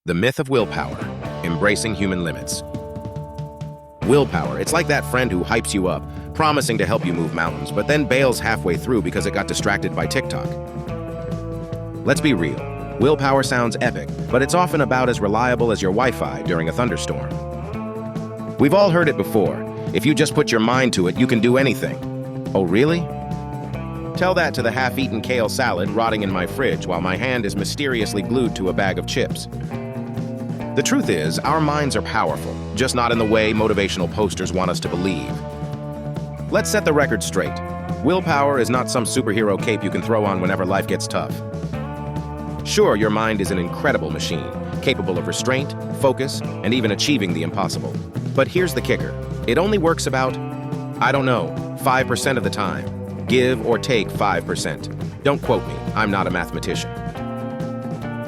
The myth of willpower, embracing human limits. Willpower, it's like that friend who hypes you up, promising to help you move mountains, but then bails halfway through because it got distracted by TikTok. Let's be real. Willpower sounds epic, but it's often about as reliable as your Wi-Fi during a thunderstorm. We've all heard it before. If you just put your mind to it, you can do anything. Oh, really? Tell that to the half-eaten kale salad rotting in my fridge while my hand is mysteriously glued to a bag of chips. The truth is, our minds are powerful, just not in the way motivational posters want us to believe. Let's set the record straight. Willpower is not some superhero cape you can throw on whenever life gets tough. Sure, your mind is an incredible machine, capable of restraint, focus, and even achieving the impossible. But here's the kicker. It only works about, 5% of the time. Give or take 5%. Don't quote me, I'm not a mathematician.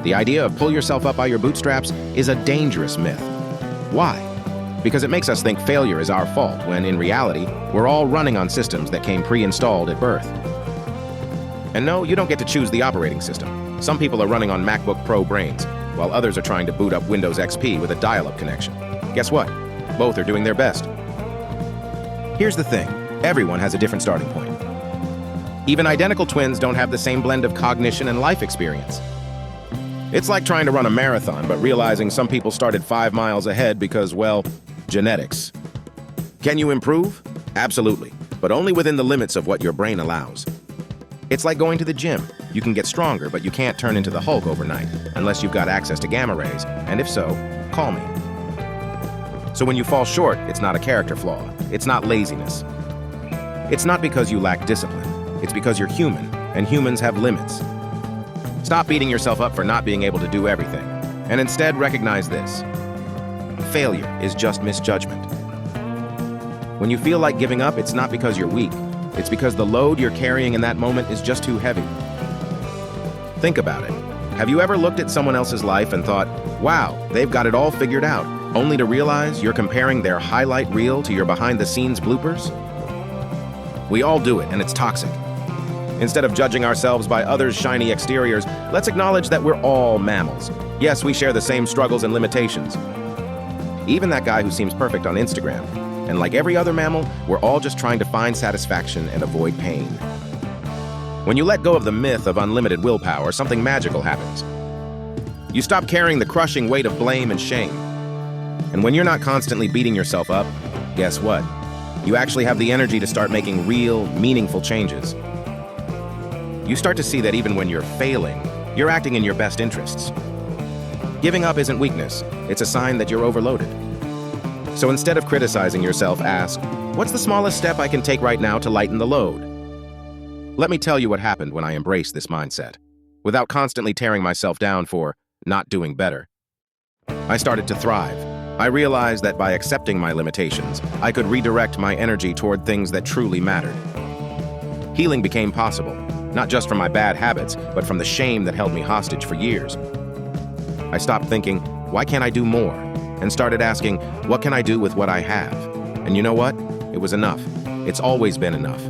The idea of pull yourself up by your bootstraps is a dangerous myth. Why? Because it makes us think failure is our fault, when in reality, we're all running on systems that came pre-installed at birth. And no, you don't get to choose the operating system. Some people are running on MacBook Pro brains, while others are trying to boot up Windows XP with a dial-up connection. Guess what? Both are doing their best. Here's the thing. Everyone has a different starting point. Even identical twins don't have the same blend of cognition and life experience. It's like trying to run a marathon, but realizing some people started 5 miles ahead because, well, genetics. Can you improve? Absolutely, but only within the limits of what your brain allows. It's like going to the gym. You can get stronger, but you can't turn into the Hulk overnight, unless you've got access to gamma rays, and if so, call me. So when you fall short, it's not a character flaw. It's not laziness. It's not because you lack discipline. It's because you're human, and humans have limits. Stop beating yourself up for not being able to do everything, and instead recognize this. Failure is just misjudgment. When you feel like giving up, it's not because you're weak. It's because the load you're carrying in that moment is just too heavy. Think about it. Have you ever looked at someone else's life and thought, wow, they've got it all figured out, only to realize you're comparing their highlight reel to your behind-the-scenes bloopers? We all do it, and it's toxic. Instead of judging ourselves by others' shiny exteriors, let's acknowledge that we're all mammals. Yes, we share the same struggles and limitations. Even that guy who seems perfect on Instagram. And like every other mammal, we're all just trying to find satisfaction and avoid pain. When you let go of the myth of unlimited willpower, something magical happens. You stop carrying the crushing weight of blame and shame. And when you're not constantly beating yourself up, guess what? You actually have the energy to start making real, meaningful changes. You start to see that even when you're failing, you're acting in your best interests. Giving up isn't weakness, it's a sign that you're overloaded. So instead of criticizing yourself, ask, what's the smallest step I can take right now to lighten the load? Let me tell you what happened when I embraced this mindset, without constantly tearing myself down for not doing better. I started to thrive. I realized that by accepting my limitations, I could redirect my energy toward things that truly mattered. Healing became possible. Not just from my bad habits, but from the shame that held me hostage for years. I stopped thinking, why can't I do more? And started asking, what can I do with what I have? And you know what? It was enough. It's always been enough.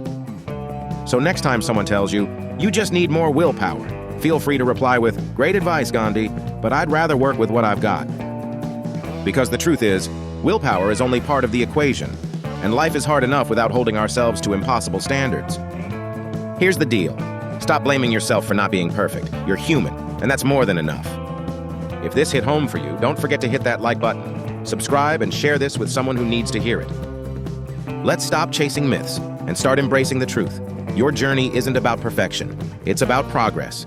So next time someone tells you, you just need more willpower, feel free to reply with, great advice, Gandhi, but I'd rather work with what I've got. Because the truth is, willpower is only part of the equation, and life is hard enough without holding ourselves to impossible standards. Here's the deal. Stop blaming yourself for not being perfect. You're human, and that's more than enough. If this hit home for you, don't forget to hit that like button, subscribe, and share this with someone who needs to hear it. Let's stop chasing myths and start embracing the truth. Your journey isn't about perfection. It's about progress.